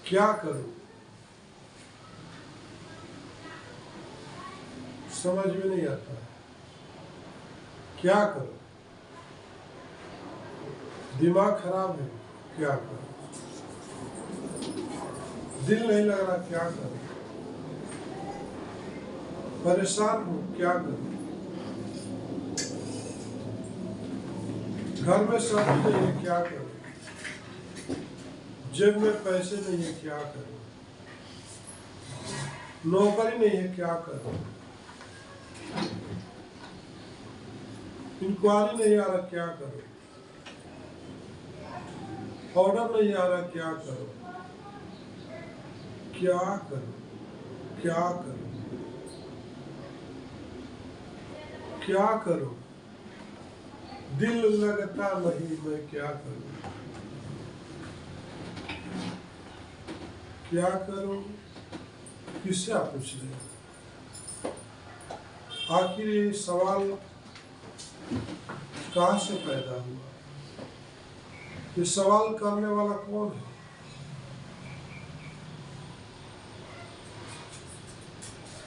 क्या करूं, समझ में नहीं आता है। क्या करूं, दिमाग खराब है, क्या करूं, दिल नहीं लग रहा, क्या करूं, परेशान हूं, क्या करूं, घर में सब्जी नहीं है, क्या करूं, जेब में पैसे नहीं है, क्या करूं, नौकरी नहीं है, क्या करूं, इंक्वायरी नहीं आ रहा, क्या करूं, ऑर्डर नहीं आ रहा, क्या करूं, क्या करूं, क्या करूं, क्या करूं, दिल लगता नहीं, मैं क्या करूं, क्या करूं, किससे आप पूछ रहे हैं? आखिर ये सवाल कहाँ से पैदा हुआ? ये सवाल करने वाला कौन है?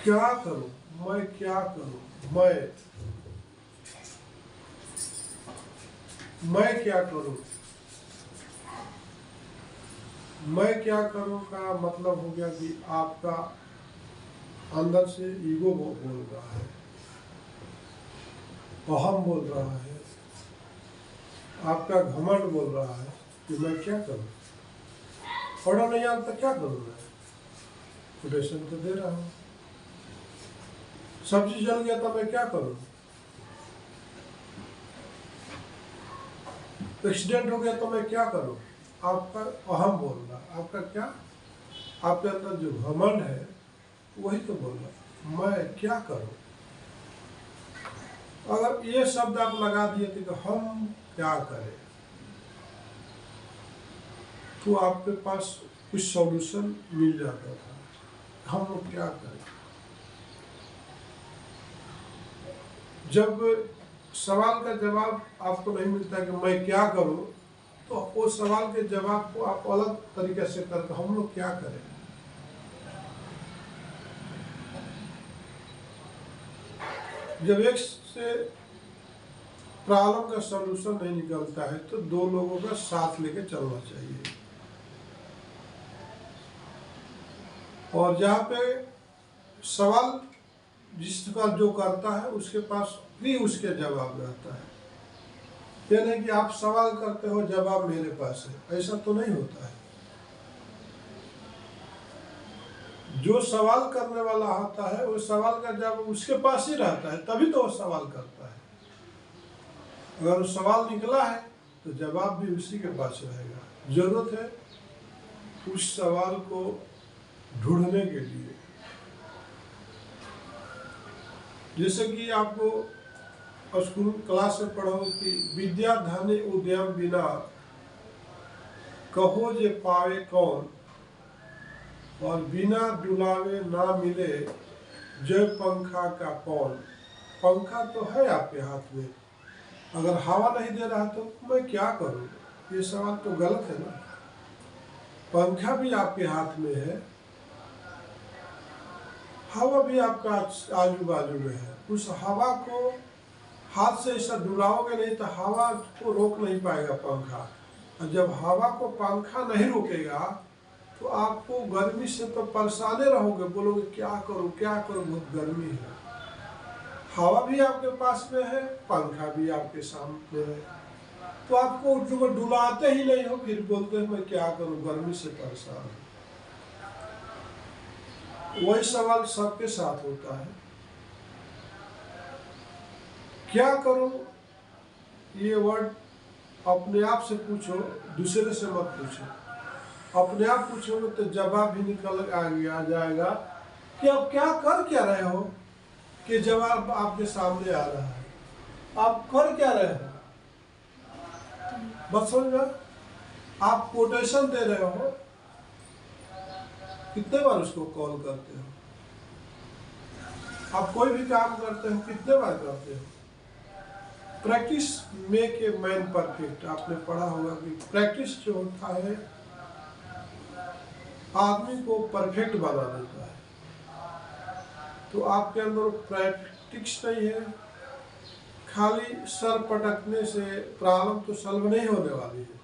क्या करूं, मैं क्या करूं, मैं क्या करूं, मैं क्या करूं का मतलब हो गया कि आपका अंदर से ईगो बोल रहा है, अहम बोल रहा है, आपका घमंड बोल रहा है कि मैं क्या करूं, ऑर्डर नहीं आता तो क्या करूं, मैं कोटेशन तो दे रहा हूं, सब्जी जल गया तो मैं क्या करूं, एक्सीडेंट हो गया तो मैं क्या करूं, आपका अहम बोल रहा, आपका क्या, आपके अंदर जो घमंड है वही तो बोल रहा, मैं क्या करूं। अगर ये शब्द आप लगा दिए थे तो हम क्या करें, तो आपके पास कुछ सॉल्यूशन मिल जाता था। हम लोग क्या करें, जब सवाल का जवाब आपको नहीं मिलता कि मैं क्या करूं, तो वो सवाल के जवाब को आप अलग तरीके से करके हम लोग क्या करें। जब एक से प्रॉब्लम का सॉल्यूशन नहीं निकलता है तो दो लोगों का साथ लेके चलना चाहिए, और जहाँ पे सवाल जिसका जो करता है उसके पास भी उसके जवाब रहता है। ये नहीं कि आप सवाल करते हो जवाब मेरे पास है, ऐसा तो नहीं होता है। जो सवाल करने वाला होता है वो सवाल का जवाब उसके पास ही रहता है, तभी तो वो सवाल करता है। अगर वो सवाल निकला है तो जवाब भी उसी के पास रहेगा। जरूरत है उस सवाल को ढूंढने के लिए। जैसे कि आपको स्कूल क्लास में पढ़ो कि विद्या धन उद्यम बिना कहो जे पावे कौन, और बिना डुलावे ना मिले जय पंखा का पौन। पंखा तो है आपके हाथ में, अगर हवा नहीं दे रहा तो मैं क्या करूं, ये सवाल तो गलत है ना। पंखा भी आपके हाथ में है, हवा भी आपका आजू बाजू में है। उस हवा को हाथ से ऐसा डुलाओगे नहीं तो हवा को रोक नहीं पाएगा पंखा, और जब हवा को पंखा नहीं रोकेगा तो आपको गर्मी से तो परेशान रहोगे, बोलोगे क्या करूं क्या करूं, बहुत गर्मी है। हवा भी आपके पास में है, पंखा भी आपके सामने है, तो आपको जो डुलाते ही नहीं हो फिर बोलते हैं मैं क्या करूं, गर्मी से परेशान हूं। वही सवाल सबके साथ होता है, क्या करूं। ये वर्ड अपने आप से पूछो, दूसरे से मत पूछो। अपने आप पूछोगे तो जवाब भी निकल आ जाएगा कि आप क्या कर क्या रहे हो, कि जवाब आपके सामने आ रहा है। आप कर क्या रहे हो, बस समझ में। आप कोटेशन दे रहे हो, कितने बार उसको कॉल करते हो। आप कोई भी काम करते हो कितने बार करते हो। Practice make a man perfect, आपने पढ़ा होगा कि प्रैक्टिस जो होता है आदमी को परफेक्ट बना देता है। तो आपके अंदर प्रैक्टिस नहीं है, खाली सर पटकने से प्रॉब्लम तो सॉल्व नहीं होने वाली है।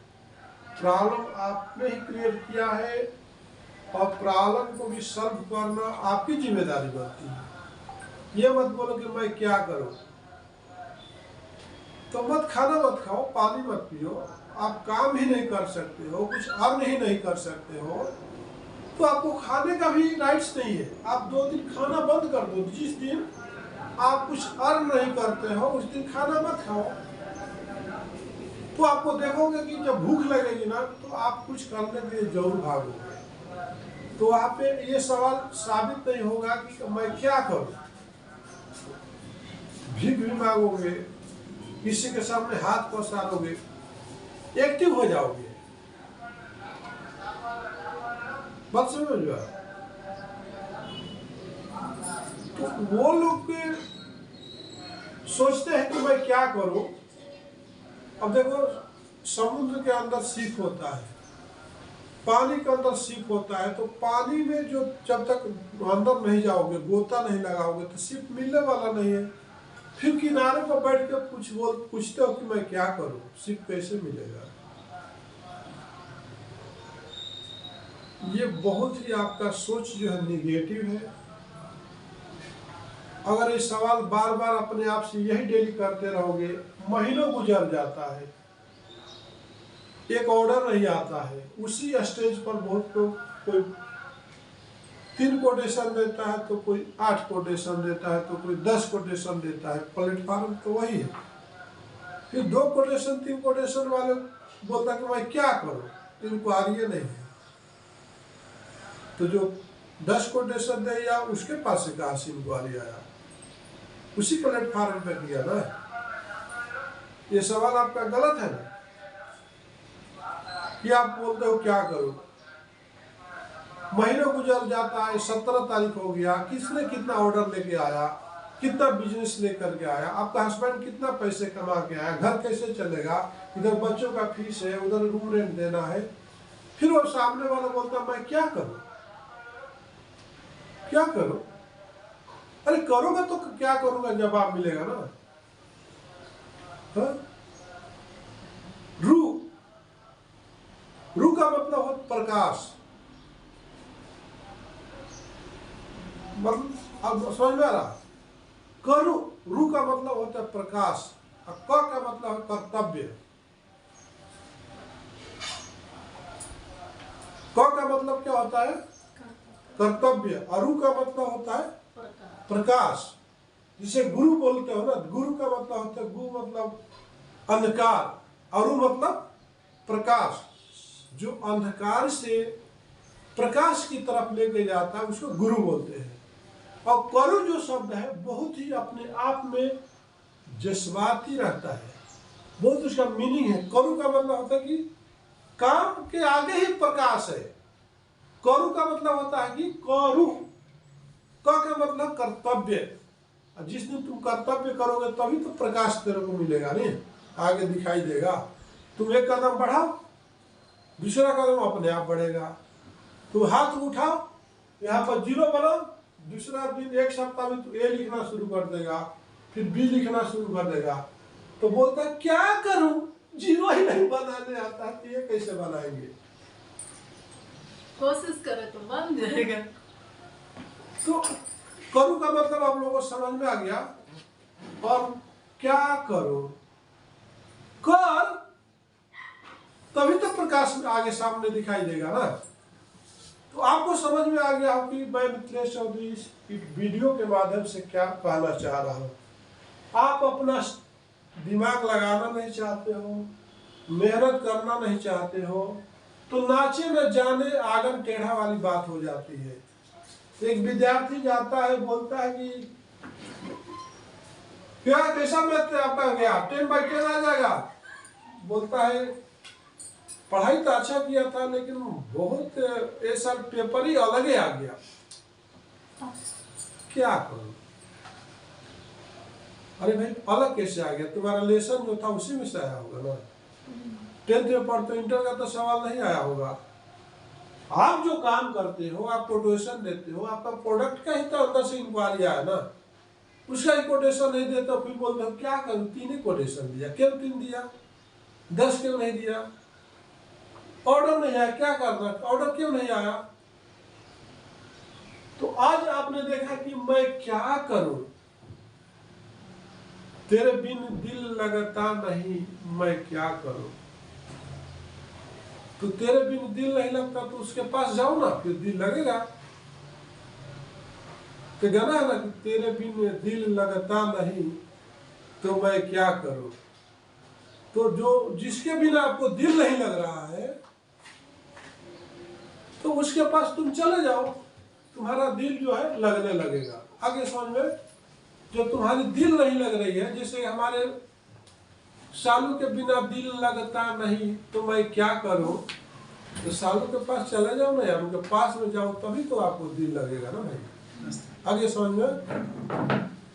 प्रॉब्लम आपने ही क्रिएट किया है और प्रॉब्लम को भी सॉल्व करना आपकी जिम्मेदारी बनती है। ये मत बोलो कि मैं क्या करूं, तो मत खाना मत खाओ, पानी मत पियो, आप काम ही नहीं कर सकते हो, कुछ अर्न ही नहीं कर सकते हो, तो आपको खाने का भी राइट्स नहीं है। आप 2 दिन खाना बंद कर दो, जिस दिन आप कुछ अर्न नहीं करते हो उस दिन खाना मत खाओ। तो आपको देखोगे कि जब भूख लगेगी ना तो आप कुछ करने के लिए जरूर भागोगे। तो वहाँ पे ये सवाल साबित नहीं होगा कि मैं क्या करूं, भीख भी मांगोगे, किसी के सामने हाथ पसारोगे, एक्टिव हो जाओगे। बात समझ लो। तो वो लोग सोचते हैं कि मैं क्या करूं। अब देखो, समुद्र के अंदर सीप होता है, पानी के अंदर सीप होता है, तो पानी में जो जब तक अंदर नहीं जाओगे, गोता नहीं लगाओगे तो सीप मिलने वाला नहीं है। फिर किनारे पर बैठ के पूछते हो कि मैं क्या करूं, सीप कैसे मिलेगा। ये बहुत ही आपका सोच जो है निगेटिव है। अगर ये सवाल बार बार अपने आप से यही डेली करते रहोगे, महीनों गुजर जाता है, एक ऑर्डर नहीं आता है। उसी स्टेज पर बहुत लोग, कोई 3 कोटेशन देता है तो कोई 8 कोटेशन देता है तो कोई 10 कोटेशन देता है। प्लेटफॉर्म तो वही है। फिर 2 कोटेशन 3 कोटेशन वाले बोलता है कि मैं क्या करूं, इंक्वायरी नहीं है। तो जो 10 कोटेशन दे या उसके पास से कहाँ से इंक्वायरी आया, उसी प्लेटफॉर्म पे किया ना। ये सवाल आपका गलत है ना कि आप बोलते हो क्या करूं। महीनों गुजर जाता है, 17 तारीख हो गया, किसने कितना ऑर्डर लेके आया, कितना बिजनेस लेकर के आया, आपका हस्बैंड कितना पैसे कमा के आया, घर कैसे चलेगा, इधर बच्चों का फीस है, उधर रूम रेंट देना है। फिर वो सामने वाला बोलता मैं क्या करूं, क्या करूं। अरे करोगे तो क्या करूंगा जवाब मिलेगा ना। हा? रू का मतलब हो प्रकाश। मतलब अब समझ में आ रहा। करू, रू का मतलब होता है प्रकाश, और क का मतलब है कर्तव्य। क का मतलब क्या होता है, कर्तव्य, और रू का मतलब होता है प्रकाश। जिसे गुरु बोलते हो ना, गुरु का मतलब होता है, गु मतलब अंधकार, और मतलब प्रकाश। जो अंधकार से प्रकाश की तरफ लेके जाता है उसको गुरु बोलते हैं। और करु जो शब्द है बहुत ही अपने आप में जज्बाती रहता है, बहुत उसका मीनिंग है। करु का मतलब होता है कि काम के आगे ही प्रकाश है। करु का मतलब होता है कि करु, क का मतलब कर्तव्य। जिस दिन तुम कर्तव्य करोगे तभी तो प्रकाश तेरे को मिलेगा, नहीं आगे दिखाई देगा। तुम एक कदम बढ़ाओ, दूसरा कदम अपने आप बढ़ेगा। तुम हाथ उठाओ, यहाँ पर 0 बनाओ, दूसरा दिन 1 सप्ताह में तू ए लिखना शुरू कर देगा, फिर बी लिखना शुरू कर देगा। तो बोलता है क्या करूं, 0 ही नहीं बनाने आता है, तो ये कैसे बनाएंगे। कोशिश करे तो बन जाएगा। तो करूं का मतलब आप लोगों को समझ में आ गया। और क्या करो, कर तभी तो प्रकाश में आगे सामने दिखाई देगा ना। तो आपको समझ में आ गया हो कि मैं मिथिलेश चौधरी इस वीडियो के माध्यम से क्या कहना चाह रहा हूँ। आप अपना दिमाग लगाना नहीं चाहते हो, मेहनत करना नहीं चाहते हो, तो नाचे न जाने आंगन टेढ़ा वाली बात हो जाती है। एक विद्यार्थी जाता है, बोलता है कि क्या कैसा मैथ आपका गया, 10/10 आ जाएगा। बोलता है पढ़ाई तो अच्छा किया था लेकिन बहुत ऐसा पेपर ही अलग ही आ गया, क्या करूं। अरे भाई अलग कैसे आ गया, तुम्हारा लेसन जो था उसी में से आया होगा ना। 10th में पढ़ते इंटर का तो सवाल नहीं आया होगा। आप जो काम करते हो, आप कोटेशन देते हो, आपका प्रोडक्ट का ही तो अंदर से इंक्वायरी आया ना, उसका ही कोटेशन नहीं देते हो, फिर बोलते हो क्या करूं, 3 ही कोटेशन दिया, क्यों 3 दिया, 10 क्यों नहीं दिया, ऑर्डर नहीं आया, क्या करना, ऑर्डर क्यों नहीं आया। तो आज आपने देखा कि मैं क्या करूं, तेरे बिन दिल लगता नहीं, मैं क्या करूं। तो तेरे बिन दिल नहीं लगता तो उसके पास जाओ ना, फिर दिल लगेगा। तो गाना है ना कि तेरे बिन दिल लगता नहीं तो मैं क्या करूं। तो जो जिसके बिना आपको दिल नहीं लग रहा है तो उसके पास तुम चले जाओ, तुम्हारा दिल जो है लगने लगेगा। आगे समझ में, जो तुम्हारी दिल नहीं लग रही है, जैसे हमारे सालू के बिना दिल लगता नहीं तो मैं क्या करूं, तो सालू के पास चले जाओ ना यार, उनके पास में जाओ तभी तो आपको दिल लगेगा ना भाई। आगे समझ में।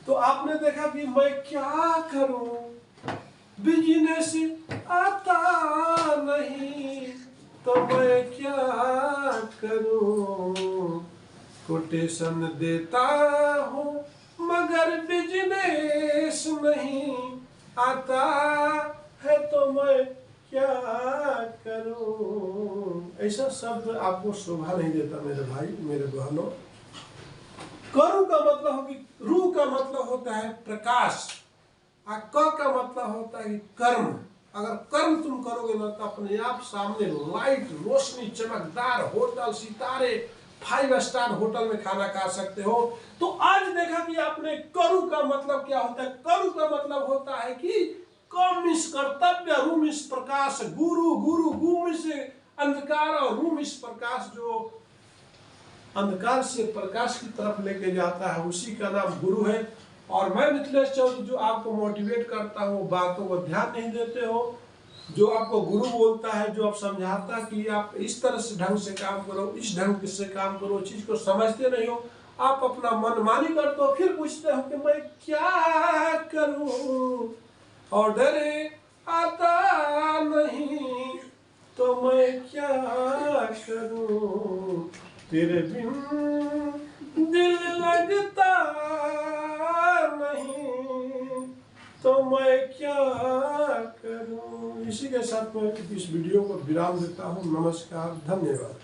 तो आपने देखा कि मैं क्या करूं, बिजनेस आता नहीं तो मैं क्या करूं, कोटेशन देता हूं मगर बिजनेस नहीं आता है तो मैं क्या करूं। ऐसा शब्द आपको शोभा नहीं देता मेरे भाई मेरे बहनों। करू का मतलब हो कि रू का मतलब होता है प्रकाश, और क का मतलब होता है कर्म। अगर कर्म तुम करोगे ना तो अपने आप सामने लाइट, रोशनी, चमकदार होटल, सितारे, 5 स्टार होटल में खाना खा सकते हो। तो आज देखा कि आपने करू का मतलब क्या होता है। करू का मतलब होता है कि कम इस कर्तव्य, रूम इस प्रकाश, गुरु गुरु गुम इस अंधकार और रूम इस प्रकाश, जो अंधकार से प्रकाश की तरफ लेके जाता है उसी का नाम गुरु है। और मैं मिथिलेश चौधरी जो आपको मोटिवेट करता हूँ, बातों को ध्यान नहीं देते हो, जो आपको गुरु बोलता है, जो आप समझाता है कि आप इस तरह से ढंग से काम करो, इस ढंग से काम करो, चीज को समझते नहीं हो, आप अपना मनमानी करते हो, फिर पूछते हो कि मैं क्या करूं, ऑर्डर आता नहीं तो मैं क्या करूं, तेरे बिन दिल लगता नहीं तो मैं क्या करूं। इसी के साथ मैं इस वीडियो को विराम देता हूं। नमस्कार, धन्यवाद।